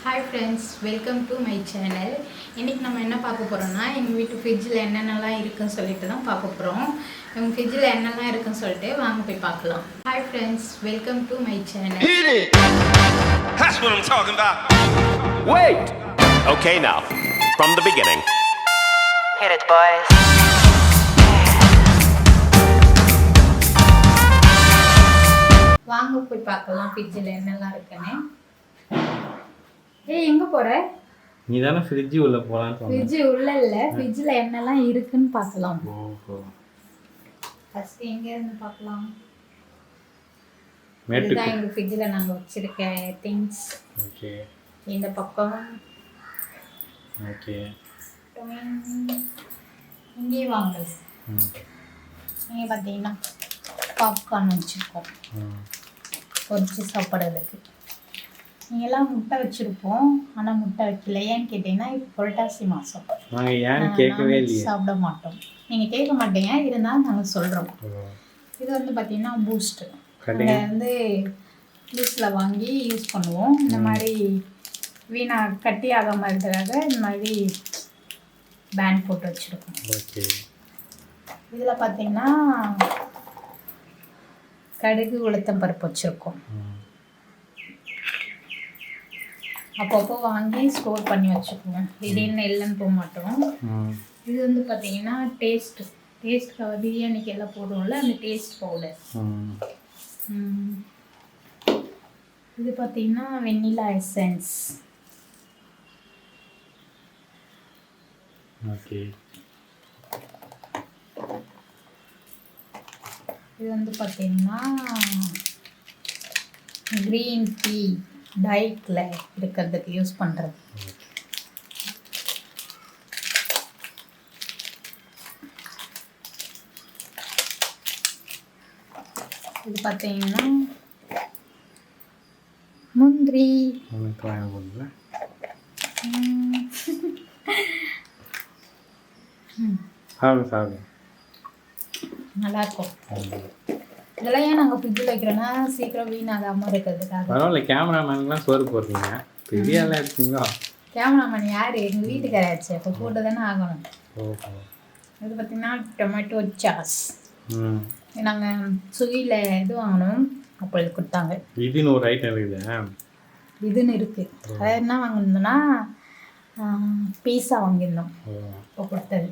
Hi friends, welcome to my channel. இன்னைக்கு நம்ம என்ன பார்க்க போறோம்னா எங்க வீட்டு ஃப்ரிட்ஜ்ல என்னென்னலாம் இருக்குன்னு சொல்லிட்டு தான் பார்க்க போறோம். எங்க ஃப்ரிட்ஜ்ல என்னெல்லாம் இருக்குன்னு சொல்லிட்டு வாங்க போய் பார்க்கலாம். Hi friends, welcome to my channel. Hit it. That's what I'm talking about. Wait! Okay, now, from the beginning. Hit it, boys. வாங்க போய் பார்க்கலாம் ஃப்ரிட்ஜ்ல என்னெல்லாம் இருக்குன்னு. ஏய் எங்க போற? நீ தானே ஃப்ரிட்ஜ் உள்ள போலான்னு சொன்ன. ஃப்ரிட்ஜ் உள்ள இல்ல, ஃப்ரிட்ஜ்ல என்னெல்லாம் இருக்குன்னு பார்க்கலாம். ஓஹோ. ஃபர்ஸ்ட் எங்க இருந்து பார்க்கலாம்? மேட்டுக்கு. இதுதான் எங்க ஃப்ரிட்ஜ்ல நாங்க வச்சிருக்க திங்ஸ். ஓகே. இந்த பக்கம். ஓகே. இங்கே வாங்க. இங்கே பார்த்தீங்கன்னா பாப்கார்ன் வச்சுருக்கோம் பொரிச்சு சாப்பிட்றதுக்கு. நீங்கள்லாம் முட்டை வச்சுருப்போம், ஆனால் முட்டை வைக்கல. ஏன்னு கேட்டிங்கன்னா இப்போ புரட்டாசி மாதம் நாங்கள் ஏன்னு கேட்கவே இல்லையே, சாப்பிட மாட்டோம். நீங்கள் கேட்க மாட்டீங்க, இருந்தாலும் நாங்கள் சொல்கிறோம். இது வந்து பார்த்தீங்கன்னா பூஸ்ட்டு. நாங்கள் வந்து ஜூஸில் வாங்கி யூஸ் பண்ணுவோம். இந்த மாதிரி வீணாக கட்டி ஆகாமல் இருக்கிறதுக்காக இந்த மாதிரி பேண்ட் போட்டு வச்சுருக்கோம். ஓகே. இதில் பார்த்தீங்கன்னா கடுகு உளுத்தம் பருப்பு வச்சுருக்கோம். அப்பப்போ வாங்கி ஸ்டோர் பண்ணி வச்சுக்குவோம், திடீர்னு இல்லைன்னு போக மாட்டோம். இது வந்து பார்த்தீங்கன்னா டேஸ்ட்க்காக பிரியாணிக்கு எல்லாம் போடுவோம்ல, அந்த டேஸ்ட் பவுடர். இது பார்த்தீங்கன்னா வெண்ணிலா எசன்ஸ். ஓகே. இது வந்து பார்த்தீங்கன்னா க்ரீன் டீ டயட்டில் இருக்கிறதுக்கு யூஸ் பண்ணுறது. இது பார்த்தீங்கன்னா முந்திரி. சாப்பிடு. நல்லாயிருக்கும். இதெல்லாம் ஏன் நாங்கள் ஃப்ரிட்ஜில் வைக்கிறோன்னா சீக்கிரம் வீணாகாமல் இருக்கிறதுக்காக. பரவாயில்ல, கேமராமேன்லாம் சோறு போடுறீங்க, பெரிய ஆளாக இருக்கீங்களா? கேமராமேன் யார்? எங்கள் வீட்டுக்காராச்சு, அப்போ போட்டு தானே ஆகணும். ஓஹோ. இது பார்த்திங்கன்னா டொமேட்டோ சாஸ். நாங்கள் ஸ்விக்கியில் இது வாங்கினோம், அப்போ இது கொடுத்தாங்க. இதுன்னு ஒரு ஐட்டம் இருக்குது. இதுன்னு இருக்குது. அதை என்ன வாங்கியிருந்தோன்னா பீஸா வாங்கியிருந்தோம், இப்போ கொடுத்தது.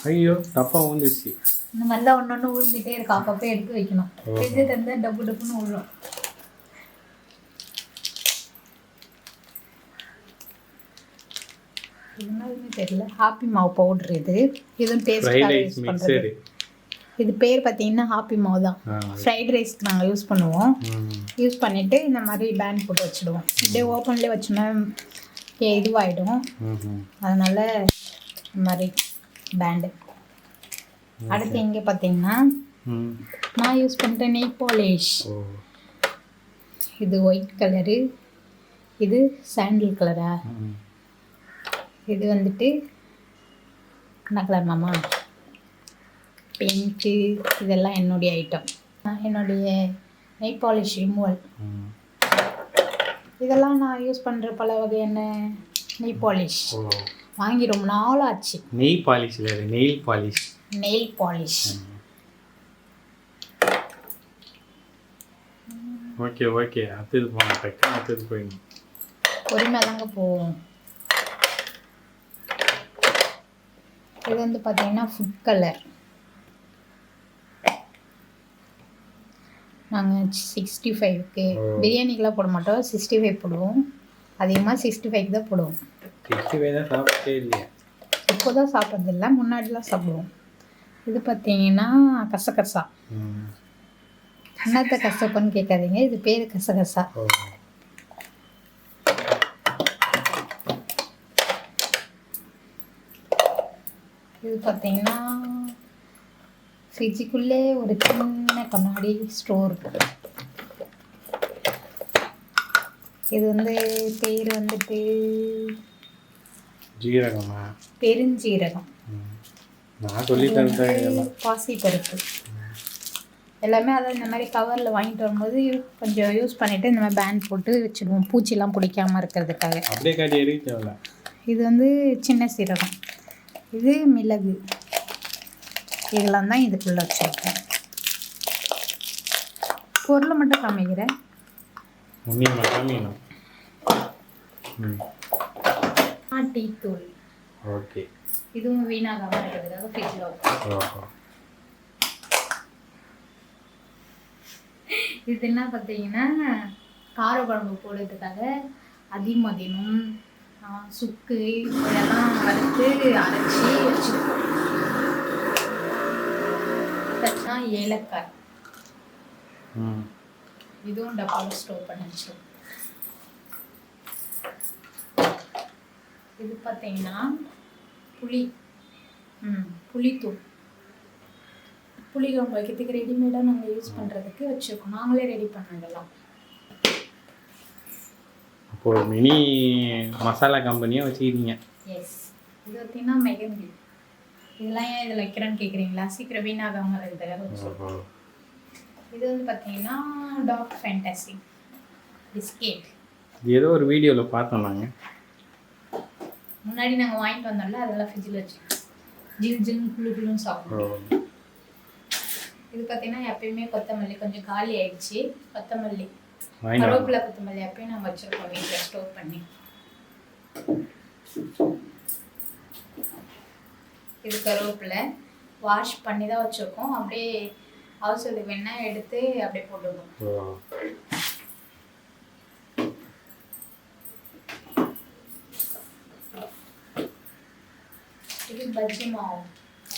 ஐயோ, தப்பாக ஊந்துச்சு. இந்த மாதிரி தான் ஒன்று ஒன்று ஊழ்ந்துட்டே இருக்கும், அப்பப்போ எடுத்து வைக்கணும். ஃப்ரிட்ஜு தந்து டப்பு டப்புன்னு விழும். என்னதுன்னு தெரியல. ஹாப்பி மாவு பவுட்ரு. இதுவும் டேஸ்ட்டாக யூஸ் பண்ணுறது. இது பேர் பார்த்தீங்கன்னா ஹாப்பி மாவு தான். ஃப்ரைட் ரைஸ்க்கு நாங்கள் யூஸ் பண்ணுவோம். யூஸ் பண்ணிவிட்டு இந்த மாதிரி பேண்ட் போட்டு வச்சுடுவோம். இப்படியே ஓப்பன்லேயே வச்சோன்னா இதுவாகிடும், அதனால் இந்த மாதிரி பேண்டு. அடுத்து இங்கே பார்த்தீங்கன்னா நான் யூஸ் பண்ணுற நெய் பாலிஷ். இது ஒயிட் கலரு, இது சாண்டில் கலரா, இது வந்துட்டு என்ன கலர் மாமா? பிங்க்கு. இதெல்லாம் என்னுடைய ஐட்டம், என்னுடைய நெய் பாலிஷ் ரிமூவல். இதெல்லாம் நான் யூஸ் பண்ணுற பல வகையான நெய் பாலிஷ். வாங்கி ரொம்ப நாள் ஆச்சு. நெய் பாலிஷ் இல்லை, nail polish. Nail polish. Okay okay. அடுத்தது போங்க, டக்குன்னு அடுத்தது போயிங்க. பொறுமையாக தாங்க போவோம். இது வந்து பார்த்தீங்கன்னா ஃபுட் கலர். நாங்கள் 65க்கு பிரியாணிக்கெலாம் போட மாட்டோம், 65 போடுவோம். அதிகமாக 65க்கு தான் போடுவோம். 65 தான் சாப்பிட்டே இல்லையா? இப்போ தான் சாப்பிட்றதில்ல, முன்னாடிலாம் சாப்பிடுவோம். இது பார்த்தீங்கன்னா கசகசா. என்னத்த கசப்புன்னு கேட்காதீங்க, இது பேர் கசகசா. இது பார்த்தீங்கன்னா ஃப்ரிட்ஜுக்குள்ளே ஒரு சின்ன கண்ணாடி ஸ்டோர். இது வந்து பேர் வந்துட்டு ஜீரகமா? பெருஞ்சீரகம். நான் சொல்லிட்டேன். பாசி பருப்பு. எல்லாமே அதை இந்த மாதிரி கவரில் வாங்கிட்டு வரும்போது கொஞ்சம் யூஸ் பண்ணிவிட்டு இந்த மாதிரி பேண்ட் போட்டு வச்சுடுவோம், பூச்சிலாம் பிடிக்காமல் இருக்கிறதுக்காக. அப்படியே காட்டி எடுக்க தேவையில்ல. இது வந்து சின்ன சீரகம், இது மிளகு, இதெல்லாம் தான் இதுக்குள்ளே வச்சுருக்கேன். பொருளை மட்டும் காமிக்கிறேன். டீ தூள். ஓகே. இதுவும் வீணாகாமல் இருக்கிறதுக்காக ஃப்ரிட்ஜில் வைப்போம். இது என்ன பார்த்தீங்கன்னா கார குழம்பு போடுறதுக்காக அதிமதினம் சுக்கு இதெல்லாம் வறுத்து அரைச்சி வச்சுருக்கோம். அதுதான் ஏலக்காய். இதுவும் டப்பாவில் ஸ்டோர் பண்ணி வச்சிருக்கோம். இது பார்த்தீங்கன்னா புளித்தூள். புளி குழம்பு வைக்கிறதுக்கு ரெடிமேடாக நாங்கள் யூஸ் பண்ணுறதுக்கு வச்சுருக்கோம். நாங்களே ரெடி பண்ணதெல்லாம். அப்போது மினி மசாலா கம்பெனியாக வச்சுக்கிறீங்க. எஸ். இது பார்த்தீங்கன்னா மெகந்தி. இதெல்லாம் ஏன் இதில் வைக்கிறேன்னு கேட்குறீங்களா? சீக்கிரம் வீணாகாமல் இருக்கிறதுக்காக வச்சுருக்கோம். இது வந்து பார்த்தீங்கன்னா டார்க் ஃபேண்டசி பிஸ்கெட். இது ஏதோ ஒரு வீடியோவில் பார்த்தோம் நாங்கள். முன்னாடி நாங்கள் வாங்கிட்டு வந்தோம்ல, அதெல்லாம் ஃப்ரிட்ஜில் வச்சுருக்கோம். ஜில் ஜில்னு குளுன்னு சாப்பிடுவோம். இது பார்த்தீங்கன்னா எப்பயுமே கொத்தமல்லி கொஞ்சம் காலி ஆயிடுச்சு. கொத்தமல்லி கருவேப்பிலை கொத்தமல்லி எப்பயும் நாங்கள் வச்சுருக்கோம் வீட்டில் ஸ்டோர் பண்ணி. இது கருவேப்பிலை வாஷ் பண்ணி தான் வச்சுருக்கோம். அப்படியே அவசரத்துக்கு வேணா எடுத்து அப்படியே போட்டுருக்கோம். இது பஜ்ஜி மாவு.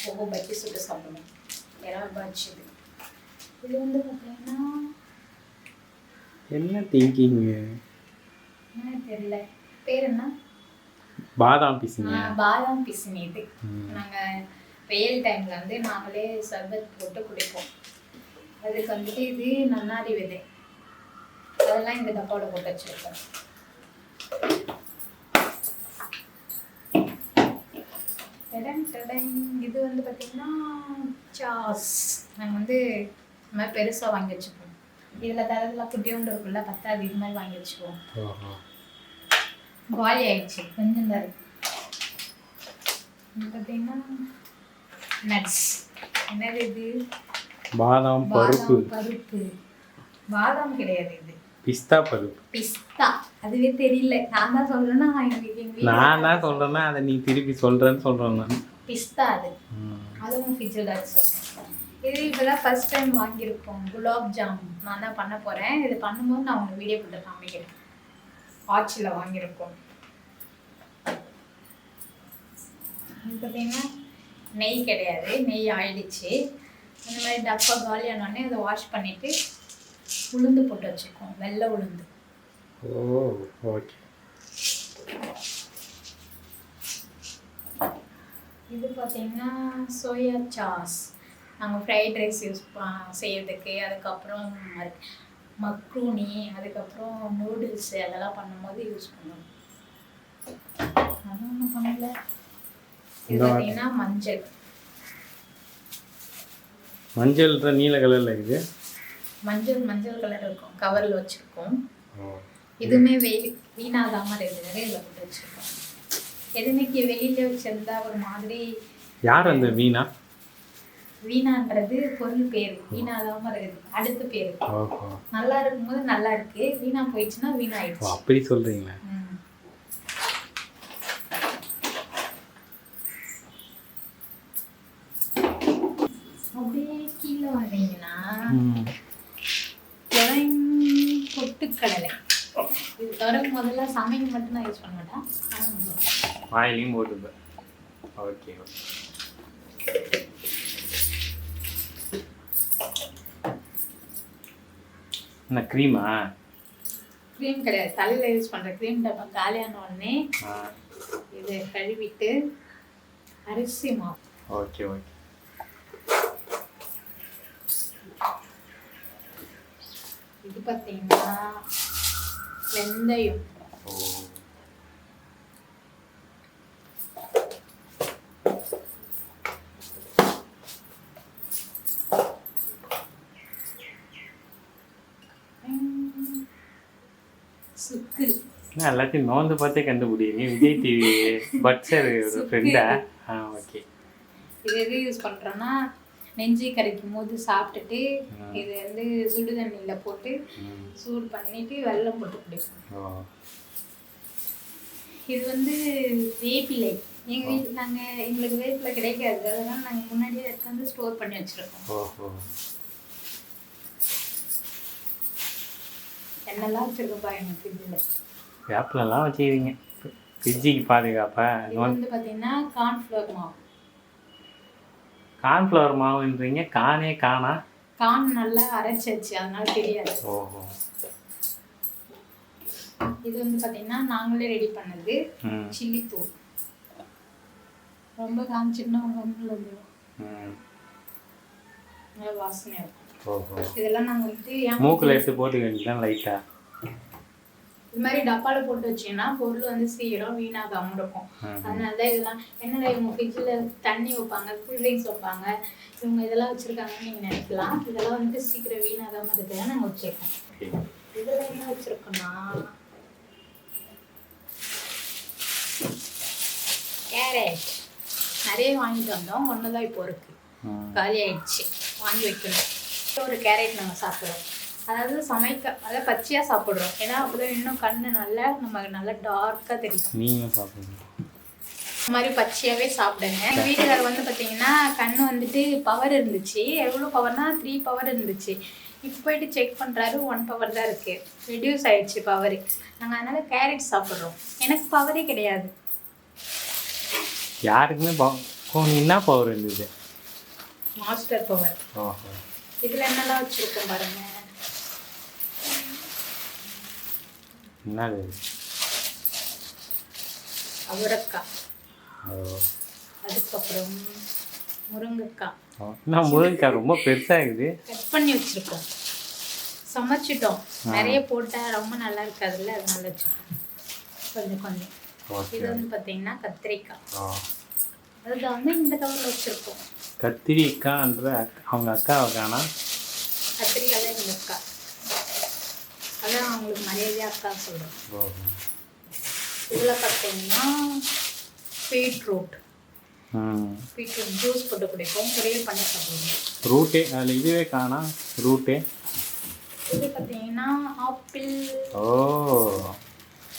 அப்போ பஜ்ஜி சுட்டு சாப்பிடுவோம். பஜ்ஜி. இது வந்து பார்த்தீங்கன்னா என்ன திங்கிங்கு தெரியல, பேர் என்ன? பாதாம் பிசினி. பாதாம் பிசினி. இது நாங்கள் வெயில் டைமில் வந்து நாங்களே சர்பத் போட்டு குடிப்போம். அதுக்கு வந்துட்டு இது நன்னாரி விதை, அதெல்லாம் இந்த டப்பாவில் போட்டு வச்சுருக்கோம். இது வந்து பார்த்தீங்கன்னா சாஸ். நாங்கள் வந்து இந்த மாதிரி பெருசாக வாங்கி வச்சுப்போம். இதில் தரதெல்லாம் குட்டியோண்டு இருக்குல்ல, பத்தாது, இது மாதிரி வாங்கி வச்சுக்குவோம். காலி ஆயிடுச்சு, கொஞ்சம் தான் இருக்கு. இது பார்த்தீங்கன்னா நட்ஸ். என்னது இது? பாதாம் பருப்பு. பாதாம் கிடையாது, இது பிஸ்தா பருப்பு. பிஸ்தா. அதுவே தெரியல. நான் தான் சொல்றேன்னா நான் தான் சொல்றேன்னா அதை நீ திருப்பி சொல்றேன்னு சொல்றேன் நான். பிஸ்தா அது. அதுவும் ஃப்ரிட்ஜில் வச்சுருக்கேன். இது இப்போதான் ஃபர்ஸ்ட் டைம் வாங்கியிருக்கோம். குலாப் ஜாமுன் நான் தான் பண்ண போகிறேன். இது பண்ணும்போது நான் உங்களுக்கு வீடியோ போட்டு காமிக்கிறேன். ஆச்சியில் வாங்கியிருக்கோம். இது பார்த்தீங்கன்னா நெய் கிடையாது, நெய் ஆயிடுச்சு. இந்த மாதிரி டப்பா காலியானோடனே அதை வாஷ் பண்ணிவிட்டு உளுந்து போட்டு வச்சுருக்கோம், வெள்ளை உளுந்து. ஓ ஓகே. இது பார்த்தீங்கன்னா சோயா சாஸ். நாங்கள் ஃப்ரைட் ரைஸ் யூஸ் செய்யறதுக்கு, அதுக்கப்புறம் மக்ரூனி, அதுக்கப்புறம் நூடுல்ஸு அதெல்லாம் பண்ணும்போது யூஸ் பண்ணுவோம். அது ஒன்றும் பண்ணல. இது பார்த்தீங்கன்னா மஞ்சள். மஞ்சள் நீல கலரில் இருக்குது. மஞ்சள் கலர் இருக்கும், கவரில் வச்சுருக்கோம். இதுவுமே வீணாகாமல் இருக்கிறது இதில் போட்டு வச்சுருக்கோம். எதுமைக்கு வெளியில் வச்சிருந்தா ஒரு மாதிரி. யார் அந்த வீணா? வீணான்றது பொருள் பேர், வீணாகாமல் இருக்குது அடுத்த பேர். நல்லா இருக்கும்போது நல்லா இருக்கு, வீணா போயிடுச்சுன்னா வீணாயிடுச்சு. அப்படி சொல்றீங்களா? அப்படியே கீழே வந்தீங்கன்னா பொட்டுக்கடலை. இது தவிர முதல்ல சமைக்க மட்டும் நான் யூஸ் பண்ண மாட்டேன், வாயிலையும் போட்டுப்பேன். Okay okay. என்ன க்ரீமா? க்ரீம் கிடையாது, தலையில் யூஸ் பண்ணுற க்ரீம் டப்பா காலியான உடனே இதை கழுவிட்டு அரிசி மாவு. Okay okay. இது பார்த்தீங்கன்னா வெந்தயம். நான் எல்லாத்தையும் நோந்து பார்த்தே கண்டுபிடிங்க. விஜய் டிவி பட்சர் ஃப்ரெண்டா? ஓகே. இது எது யூஸ் பண்ணுறோன்னா நெஞ்சு கரைக்கும் போது சாப்பிட்டுட்டு இது வந்து சுடு தண்ணியில் போட்டு சூடு பண்ணிட்டு வெல்லம் போட்டு குடிப்போம். இது வந்து வேப்பிலை. எங்கள் வீட்டில் எங்களுக்கு வேப்பிலை கிடைக்காது, அதனால் நாங்கள் முன்னாடியே எடுத்து ஸ்டோர் பண்ணி வச்சுருக்கோம். என்னெல்லாம் வச்சுருக்கோம்ப்பா எங்கள் ஃப்ரிட்ஜில். வேப்பிலெல்லாம் வச்சுக்கிறீங்க ஃப்ரிட்ஜுக்கு பாதுகாப்பா? இது வந்து பார்த்தீங்கன்னா கார்ன்ஃப்ளவர் மாவு. கார்ன்ஃப்ளவர் மாவுன்றீங்க, கானே காணா? கார்ன் நல்லா அரைச்சாச்சு, அதனால தெரியாது. இது வந்து பார்த்தீங்கன்னா நாங்களே ரெடி பண்ணது சில்லி தூள். ரொம்ப காமிச்சின்னா ஒன்றும் நல்லா வாசனையாக இருக்கும். இதெல்லாம் நாங்கள் வந்து மூக்கில் எடுத்து போட்டு வேண்டியதான் லைட்டாக. இது மாதிரி டப்பாவில் போட்டு வச்சிங்கன்னா பொருள் வந்து சீக்கிரம் வீணாகாமல் இருக்கும். அதனால தான் இதெல்லாம் என்னடா இவங்க ஃப்ரிட்ஜில் தண்ணி வைப்பாங்க, கூல்ட்ரிங்க்ஸ் வைப்பாங்க, இவங்க இதெல்லாம் வச்சுருக்காங்கன்னு நீங்கள் நினைக்கலாம். இதெல்லாம் வந்து சீக்கிரம் வீணாகாமல் இருக்கிறதா நாங்கள் வச்சுருக்கோம். இதில் என்ன வச்சுருக்கோன்னா கேரட் நிறைய வாங்கிட்டு வந்தோம், ஒன்று தான் இப்போ இருக்குது, காலி ஆயிடுச்சு, வாங்கி வைக்கணும். ஒரு கேரட் நாங்கள் சாப்பிட்றோம், அதாவது அதாவது பச்சையாக சாப்பிட்றோம். ஏன்னா அப்போதான் இன்னும் கண்ணு நல்லா நமக்கு நல்லா டார்க்காக தெரியும். நீங்களும் சாப்பிடுங்க, இந்த மாதிரி பச்சையாகவே சாப்பிடுங்க. எங்கள் வீட்டுக்காரர் வந்து பார்த்தீங்கன்னா கண்ணு வந்துட்டு பவர் இருந்துச்சு, எவ்வளோ பவர்னா 3 பவர் இருந்துச்சு. இப்போ போயிட்டு செக் பண்ணுறாரு 1 பவர் தான் இருக்குது, ரெடியூஸ் ஆகிடுச்சு பவர். நாங்கள் அதனால் கேரட் சாப்பிட்றோம். எனக்கு பவரே கிடையாது. யாருக்குமே என்ன பவர் இருந்தது? Master power. இதில் என்னெல்லாம் வச்சுருக்கோம் பாருங்கள். என்னது? அவரைக்காய், அதுக்கப்புறம் முருங்கைக்காய். முருங்கைக்காய் ரொம்ப பெருசாக இருக்குது, கட் பண்ணி வச்சுருக்கோம். சமைச்சிட்டோம், நிறைய போட்டால் ரொம்ப நல்லா இருக்காதுல்ல, அதனால வச்சுருக்கோம் கொஞ்சம் கொஞ்சம். இது வந்து பார்த்தீங்கன்னா கத்திரிக்காய், அதுதான் வந்து இந்த கவரில் வச்சுருக்கோம். கத்திரிக்காய்ன்ற அவங்க அக்காவை காணா? கத்திரிக்காய் தான் எங்கள் அக்கா, அதான் அவங்களுக்கு மரியாதையாக அக்கா சொல்கிறோம். இதில் பார்த்தீங்கன்னா பீட்ரூட் ஜூஸ் போட்டு குடிப்போம், பொரியல் பண்ணி சாப்பிடுவோம். ரூட்டே அதில் இதுவே காணா? ரூட்டே இது பார்த்தீங்கன்னா ஆப்பிள்.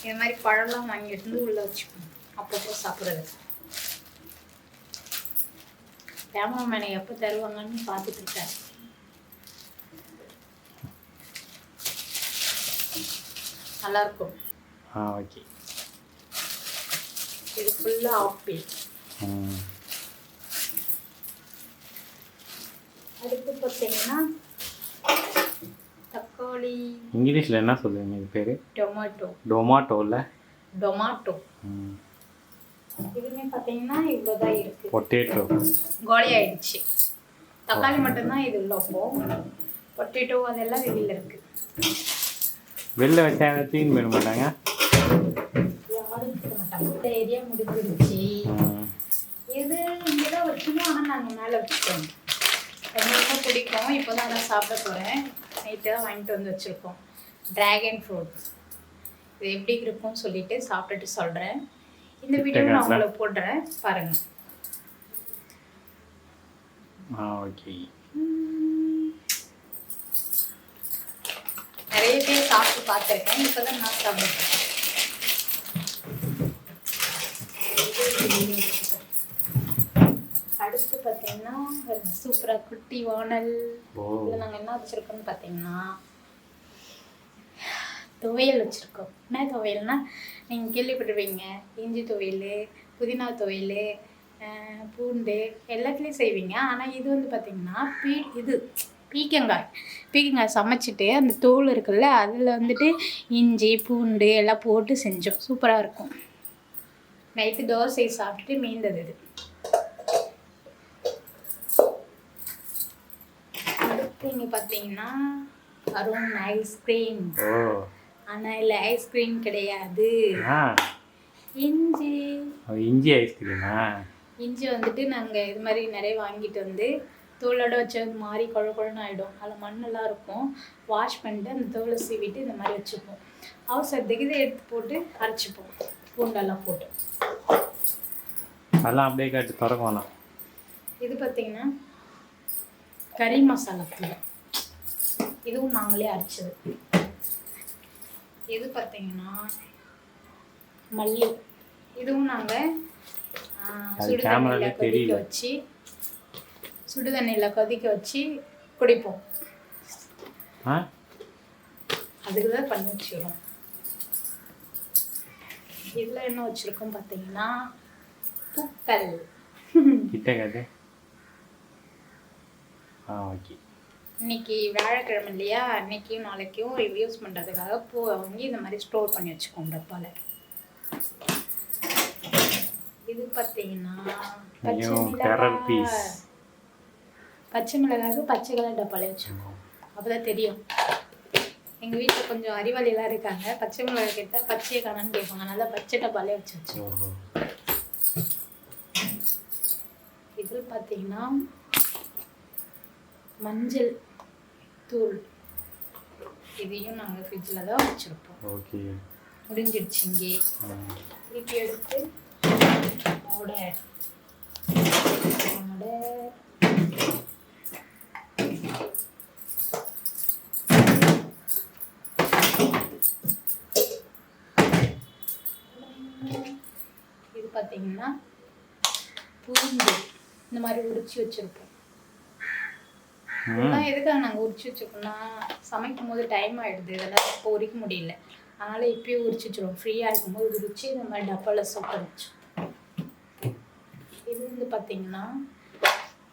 இது மாதிரி பழம்லாம் வாங்கிட்டு வந்து உள்ளே வச்சுக்கணும், அப்பப்போ சாப்பிட்றது. கேமராமேனை எப்போ தருவாங்கன்னு பார்த்துட்டு இருக்காரு. நல்லாயிருக்கும். ஓகே. இது ஃபுல்லாக ஆப்பிள். அடுத்து பார்த்தீங்கன்னா தக்காளி. இங்கிலீஷில் என்ன சொல்லுவீங்க இது பேர்? டொமேட்டோ. டொமாட்டோவில் டொமாட்டோ. இதுவுமே பார்த்தீங்கன்னா இவ்வளோ தான் இருக்குது. பொட்டேட்டோ கோலி ஆயிடுச்சு. தக்காளி மட்டும்தான் இது உள்ள வைப்போம். பொட்டேட்டோ அதெல்லாம் வெளியில் இருக்குது. வெளில வச்சா தீன் பண்ண மாட்டாங்க, யாரும் இருக்க மாட்டாங்க. இந்த ஏரியா முடிஞ்சிருச்சு. இது இங்கே தான் வச்சுக்கணும், ஆனால் நாங்கள் மேலே வச்சுக்கோங்க. ரொம்ப பிடிக்கும், இப்போ தான் அதான் சாப்பிட போகிறேன். நைட்டு தான் வாங்கிட்டு வந்து வச்சுருக்கோம். ட்ராகன் ஃப்ரூட்ஸ் இது எப்படி இருக்கும்னு சொல்லிட்டு சாப்பிட்டுட்டு சொல்கிறேன். இந்த வீடியோ நான் உங்களுக்கு போடுறேன், பாருங்கள். ஓகே. நிறைய பேர் சாப்பிட்டு பார்த்துருக்கேன், இப்போ தான் நான் சாப்பிட்றேன். அடுத்து பார்த்தீங்கன்னா சூப்பராக குட்டி வானல். இதில் நாங்கள் என்ன வச்சுருக்கோம்னு பார்த்தீங்கன்னா துவையல் வச்சுருக்கோம். என்ன துவையல்னா நீங்கள் கேள்விப்பட்டிருப்பீங்க, இஞ்சி துவையல், புதினா துவையல், பூண்டு எல்லாத்துலேயும் செய்வீங்க. ஆனால் இது வந்து பார்த்திங்கன்னா பீக்கங்காய் சமைச்சிட்டு அந்த தோல் இருக்குல்ல, அதில் வந்துட்டு இஞ்சி பூண்டு எல்லாம் போட்டு செஞ்சோம், சூப்பராக இருக்கும். நைட்டு தோசை சாப்பிட்டுட்டு மீந்தது இது. அடுத்து இங்கே பார்த்தீங்கன்னா அருண் ஐஸ்கிரீம். ஆனால் இல்லை, ஐஸ்கிரீம் கிடையாது, இஞ்சி ஐஸ்கிரீமா. இஞ்சி வந்துட்டு நாங்கள் இது மாதிரி நிறைய வாங்கிட்டு வந்து தோலோட வச்சு மாதிரி குழ குழன்னு ஆகிடும், அதில் மண்ணெல்லாம் இருக்கும். வாஷ் பண்ணிட்டு அந்த தோலை சீவிட்டு இந்த மாதிரி வச்சுப்போம். அவசரத்துக்கு இதை எடுத்து போட்டு அரைச்சிப்போம், பூண்டெல்லாம் போட்டு. அதெல்லாம் அப்படியே காட்டு திறக்க வேணாம். இது பார்த்தீங்கன்னா கறி மசாலா தூள், இதுவும் நாங்களே அரைச்சது. இது பார்த்தீங்கன்னா மல்லி, இதுவும் நாங்கள் சுடுதண்ணியில் கொதிக்க வச்சு குடிப்போம். அதுக்கு தான் பண்ணி வச்சுக்கிறோம். இதில் என்ன வச்சுருக்கோம் பார்த்தீங்கன்னா பூக்கள். கிட்ட காட்டு. ஓகே. இன்னைக்கு வியாழக்கிழமை இல்லையா, இன்னைக்கும் நாளைக்கும் யூஸ் பண்ணுறதுக்காக பூவை வாங்கி இந்த மாதிரி ஸ்டோர் பண்ணி வச்சுக்கோம் டப்பால. இது பார்த்தீங்கன்னா பச்சை மிளகாய் பச்சை கலர் டப்பாலே வச்சுருக்கோம். அப்போதான் தெரியும். எங்கள் வீட்டில் கொஞ்சம் அறிவாளியெல்லாம் இருக்காங்க, பச்சை மிளகாய் கேட்டால் பச்சையை காணான்னு கேட்பாங்க, அதனால பச்சை டப்பாலே வச்சு வச்சுருக்கோம். இதில் பார்த்தீங்கன்னா மஞ்சள் தூள், இதையும் நாங்கள் ஃப்ரிட்ஜில் தான் வச்சுருப்போம். ஓகே, முடிஞ்சிடுச்சு. இங்கே திருப்பி எடுத்து இது பார்த்தீங்கன்னா பூண்டு இந்த மாதிரி உரிச்சு வச்சுருப்போம். இதெல்லாம் எதுக்காக நாங்கள் உரிச்சு வச்சுருக்கோம்னா, சமைக்கும் போது டைம் ஆகிடுது, இதெல்லாம் இப்போ உரிக்க முடியல, அதனால் இப்போயே உரிச்சு வச்சுருவோம். ஃப்ரீயாக இருக்கும்போது உரிச்சு இந்த மாதிரி டப்பாவில் சோப்பை வச்சு. இது வந்து பார்த்தீங்கன்னா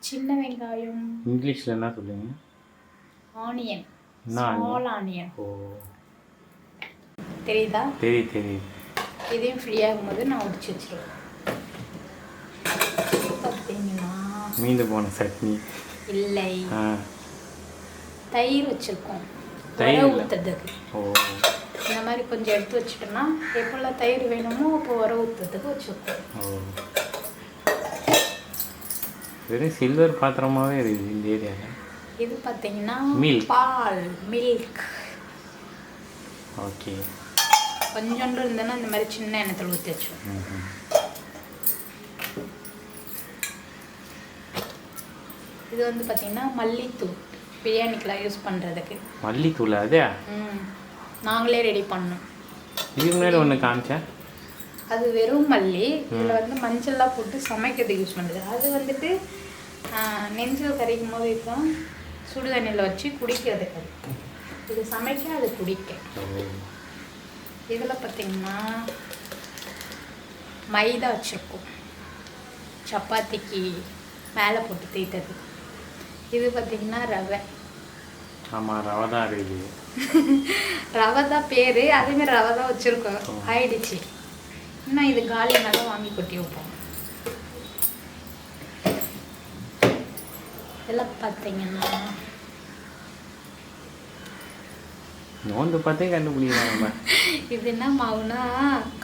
சின்ன வெங்காயம், இங்கிலீஷில் என்ன சொல்லுங்க? Onion, small onion. ஓ, தெரியுதா? தெரியுது. இதையும் ஃப்ரீயாகும் போது நான் உரிச்சு வச்சுருவேன். பார்த்தீங்கன்னா மீந்து போன சட்னி இல்லை, தயிர் வச்சுருக்கோம் ஊற்றுறதுக்கு. ஓ, இந்த மாதிரி கொஞ்சம் எடுத்து வச்சுட்டோம்னா எப்போல்லாம் தயிர் வேணுமோ அப்போ ஊற்றுறதுக்கு வச்சுருக்கோம். ஓ, வெறும் சில்வர் பாத்திரமாகவே இருக்குது இந்த ஏரியாவில். இது பார்த்தீங்கன்னா மில்க், மில்க். ஓகே. கொஞ்சோண்டு இருந்தேன்னா இந்த மாதிரி சின்ன எண்ணத்தில் ஊற்றி வச்சோம். இது வந்து பார்த்தீங்கன்னா மல்லித்தூள், பிரியாணிக்கெலாம் யூஸ் பண்ணுறதுக்கு. மல்லித்தூள் அது நாங்களே ரெடி பண்ணோம். இதுக்கு முன்னாடி ஒன்று காமிச்சேன், அது வெறும் மல்லி. இதில் வந்து மஞ்சள்லாம் போட்டு சமைக்கிறதுக்கு யூஸ் பண்ணுறது. அது வந்துட்டு நெஞ்சில் கரைக்கும் போது தான் சுடுதண்ணியில் வச்சு குடிக்கிறதுக்கு. இது சமைக்க, அது குடிக்க. இதில் பார்த்திங்கன்னா மைதா வச்சுருக்கோம், சப்பாத்திக்கு மேலே போட்டு தேய்த்தது. இது பார்த்திங்கன்னா ரவை. ஆமாம், ரவை தான் இருக்குது. ரவை தான் பேர், அதேமாதிரி ரவை தான் வச்சுருக்கோம். ஆயிடுச்சு. இன்னும் இது காலியாக தான் வாங்கி கொட்டி வைப்போம். இதெல்லாம் பார்த்தீங்கன்னா நோந்து பார்த்தே கண்டுபிடிக்கலாம். இது என்ன மாவுனா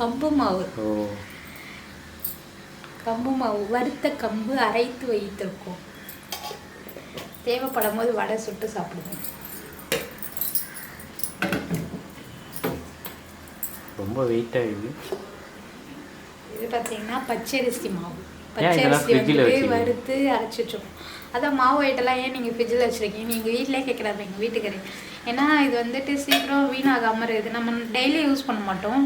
கம்பு மாவு. கம்பு மாவு, வறுத்த கம்பு அரைத்து வைத்திருக்கோம். தேவைப்படும் போது வடை சுட்டு சாப்பிடுவோம். ரொம்ப வெயிட்டாக இருக்குது. இது பார்த்தீங்கன்னா பச்சரிசி மாவு. பச்சரிசி வந்து வறுத்து அரைச்சி வச்சுருக்கோம். அதான் மாவு ஐட்டெல்லாம் ஏன் நீங்கள் ஃப்ரிட்ஜில் வச்சுருக்கீங்க? நீங்கள் வீட்டிலே கேட்குறாங்க எங்கள் வீட்டுக்காரே. ஏன்னா இது வந்துட்டு சீக்கிரம் வீணாகாமல் இருக்குது. நம்ம டெய்லி யூஸ் பண்ண மாட்டோம்.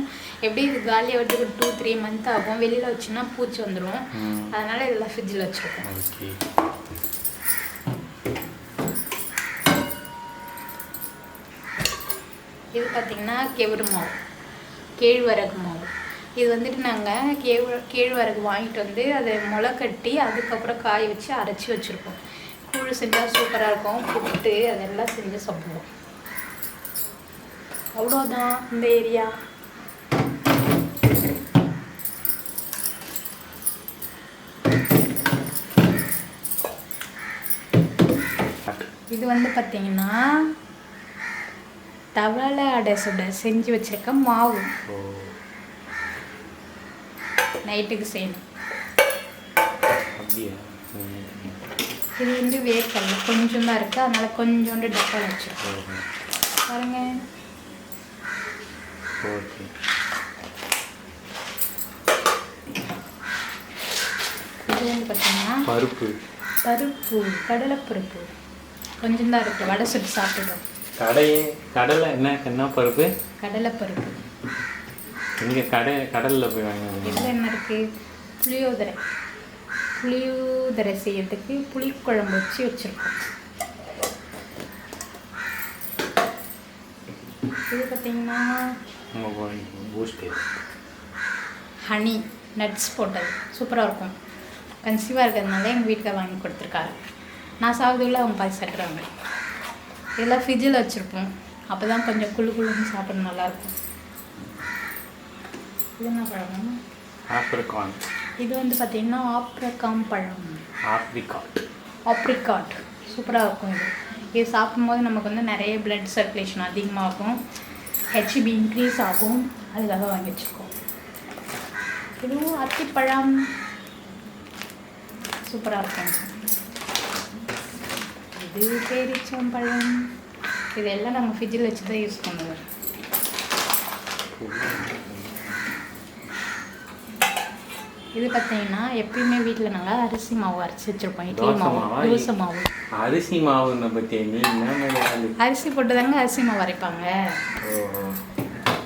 எப்படி இது காலியாக விட்டு 2-3 மந்த் ஆகும். வெளியில் வச்சுன்னா பூச்சி வந்துடும். அதனால் இதெல்லாம் ஃப்ரிட்ஜில் வச்சுருக்கோம். இது பார்த்திங்கன்னா கெவுரு மாவு, கேழ்வரகு மாவு. இது வந்துட்டு நாங்கள் கேழ்வரகு வாங்கிட்டு வந்து அதை முளை கட்டி அதுக்கப்புறம் காய வச்சு அரைச்சி வச்சுருக்கோம். கூழ் செஞ்சால் சூப்பராக இருக்கும். புட்டு அதெல்லாம் செஞ்சு சாப்பிடுவோம். அவ்வளோதான் இந்த ஏரியா. இது வந்து பார்த்தீங்கன்னா தவளை அடை செஞ்சு வச்சுருக்க மாவு. நைட்டுக்கு செய்யணும். இது வந்து வேர்க்கடலை கொஞ்சம் தான் இருக்குது, அதனால் கொஞ்சோண்டு டப்பாவில் வச்சுருக்கோம். பாருங்க, ஓகே. இது வந்து பார்த்தீங்கன்னா பருப்பு, கடலைப்பருப்பு கொஞ்சம் தான் இருக்குது. வடை சுட்டு சாப்பிடுறோம். கடலை என்ன பருப்பு? கடலைப்பருப்பு. இங்கே கடலில் போய் வாங்க. இதில் என்ன இருக்குது? புளியோதரை செய்யறதுக்கு புளிக்குழம்பு வச்சுருக்கோம். இது பார்த்தீங்கன்னா ஹனி நட்ஸ் போட்டது சூப்பராக இருக்கும். கன்சீவாக இருக்கிறதுனால எங்கள் வீட்டுக்கு வாங்கி கொடுத்துருக்காரு. நான் சாப்பிடுல அவங்க பாதி சாப்பிட்றாங்க. இதெல்லாம் ஃப்ரிட்ஜில் வச்சுருப்போம். அப்போ தான் கொஞ்சம் குழுன்னு சாப்பிட நல்லாயிருக்கும். இது என்ன பழம்? ஆப்ரிகான். இது வந்து பார்த்தீங்கன்னா ஆப்ரிகாம் பழம். ஆப்ரிகாட் சூப்பராக இருக்கும். இது சாப்பிடும்போது நமக்கு வந்து நிறைய பிளட் சர்க்குலேஷன் அதிகமாகும், ஹெச்பி இன்க்ரீஸ் ஆகும். அதுக்காக வாங்கி வச்சுருக்கோம். இதுவும் அத்திப்பழம் சூப்பராக இருக்கும். இது பேரிச்சம்பழம். இதெல்லாம் நாங்கள் ஃப்ரிட்ஜில் வச்சு தான் யூஸ் பண்ணுவோம். இது பார்த்தீங்கன்னா எப்பயுமே வீட்டில் நாங்கள் அரிசி மாவு அரைச்சி வச்சுருப்போம். இட்லி மாவு, தோசை மாவு. அரிசி மாவுன்னு பற்றி அரிசி போட்டு தாங்க அரிசி மாவு அரைப்பாங்க.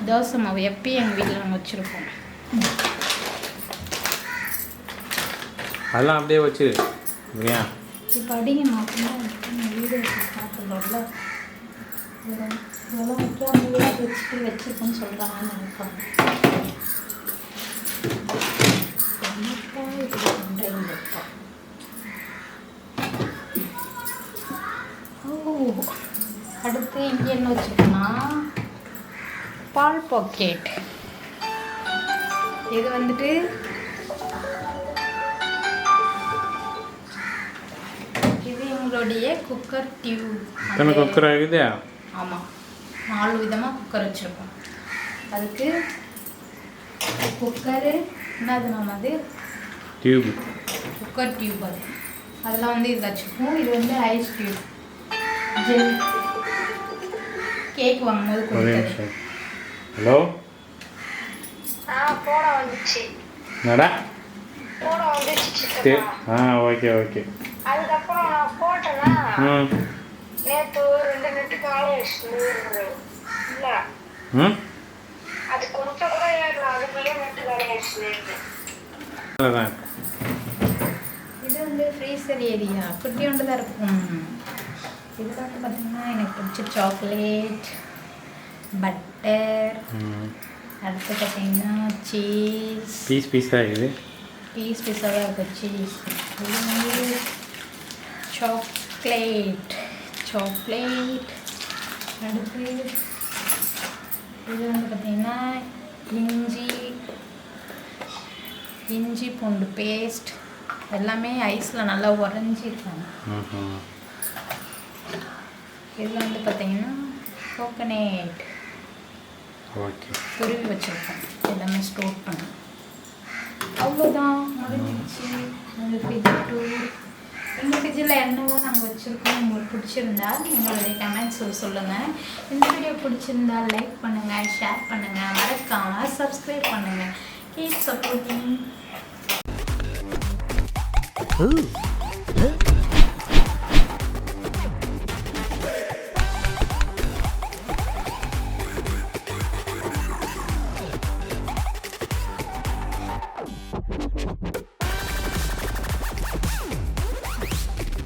தோசை மாவு எப்பயும் எங்கள் வீட்டில் நாங்கள் வச்சுருப்போம். அதெல்லாம் அப்படியே வச்சு இப்போ அடிங்க மாற்றலாம் வீடு சாப்பிட்றோம்ல. இதெல்லாம் வைக்காமலே வச்சுருக்கோன்னு சொல்கிறாங்கன்னு நினைப்பாங்க. அடுத்து இங்கே என்ன வச்சுருக்கோன்னா பால் பாக்கெட். இது வந்துட்டு இது எங்களுடைய குக்கர் டியூப். குக்கர் ஆகுது. ஆமாம், 4 விதமாக குக்கர் வச்சுருக்கோம். அதுக்கு குக்கரு என்னது நம்ம அது டியூப், குக்கர் டியூப். அதெல்லாம் வந்து இது வச்சுருக்கோம். இது வந்து ஐஸ் டியூப், ஜெல் கேக் வாங்கும்போது கொடுத்தது. ஹலோ போட வந்துச்சு. என்னடா போட வந்துச்சு. Okay okay. அதுக்கப்புறம் நான் போட்டேன்னா நேற்று 2 நெட்டு காலை இல்லை அது கொஞ்சம் கூட ஏறல. அதுக்குள்ளே நெட்டு காலை ஆயிடுச்சு. இது வந்து ஃப்ரீசர் ஏரியா குட்டியோண்டு தான் இருக்கும். இதில் வந்து பார்த்தீங்கன்னா எனக்கு பிடிச்ச சாக்லேட், பட்டர், அடுத்து பார்த்தீங்கன்னா சீஸ். பீஸாக இது பீஸாக தான் இருக்கும் சீஸ். இது வந்து சாக்லேட். அடுத்து இது வந்து பார்த்தீங்கன்னா இஞ்சி பூண்டு பேஸ்ட். எல்லாமே ஐஸில் நல்லா உறைஞ்சிருக்காங்க. இதில் வந்து பார்த்தீங்கன்னா கோகனட் துருவி வச்சுருக்கோம். எல்லாமே ஸ்டோர் பண்ணி. அவ்வளோதான், முடிஞ்சிடுச்சு எங்கள் ஃப்ரிட்ஜ் டூர். எங்கள் ஃப்ரிட்ஜில் என்னெல்லாம் நாங்கள் வச்சுருக்கோம் உங்களுக்கு பிடிச்சிருந்தா உங்களுடைய கமெண்ட்ஸ் சொல்லுங்கள். இந்த வீடியோ பிடிச்சிருந்தா லைக் பண்ணுங்கள், ஷேர் பண்ணுங்கள், மறக்காமல் சப்ஸ்கிரைப் பண்ணுங்கள். Keep supporting.